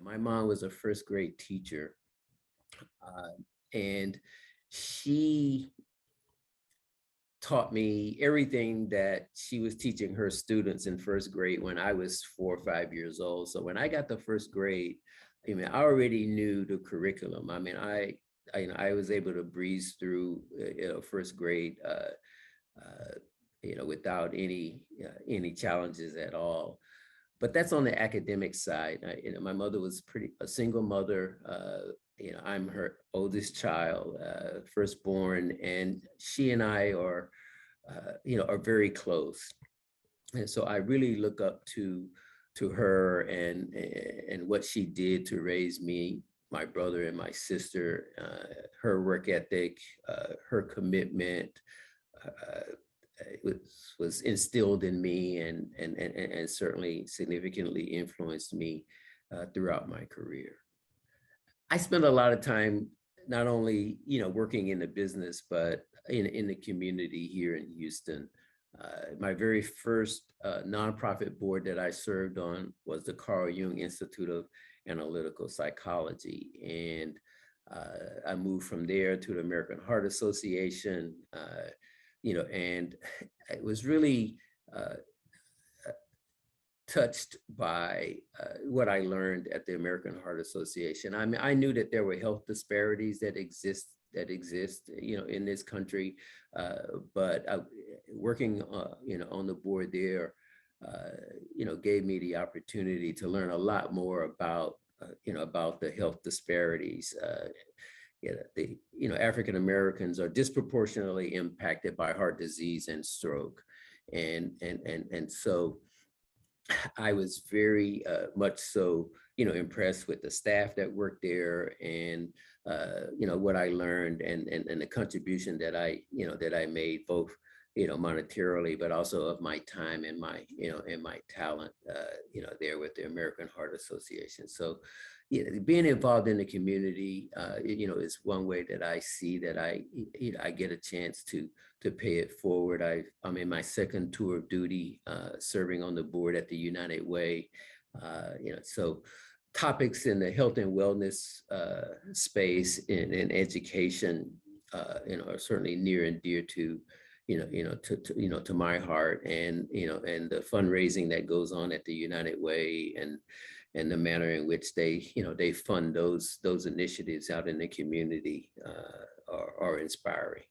My mom was a first grade teacher, and she taught me everything that she was teaching her students in first grade when I was 4 or 5 years old. So when I got to first grade, I mean, I already knew the curriculum. I mean, I was able to breeze through, first grade, without any challenges at all. But that's on the academic side. My mother was pretty a single mother. I'm her oldest child, firstborn, and she and I are very close. And so I really look up to her and what she did to raise me, my brother, and my sister. Her work ethic, her commitment. Uh, was instilled in me and certainly significantly influenced me throughout my career. I spent a lot of time not only working in the business but in the community here in Houston. My very first nonprofit board that I served on was the Carl Jung Institute of Analytical Psychology, and I moved from there to the American Heart Association. And it was really uh, touched by what I learned at the American Heart Association. I mean, I knew that there were health disparities that exist, in this country, but working, on the board there, gave me the opportunity to learn a lot more about the health disparities. African Americans are disproportionately impacted by heart disease and stroke, and so I was very much so, impressed with the staff that worked there, and what I learned, and the contribution that I made, both monetarily, but also of my time and my talent, there with the American Heart Association. So, being involved in the community, is one way that I see that I get a chance to pay it forward. I'm in my second tour of duty, serving on the board at the United Way. So topics in the health and wellness space and education, are certainly near and dear to my heart, and the fundraising that goes on at the United Way, and the manner in which they fund those initiatives out in the community, are inspiring.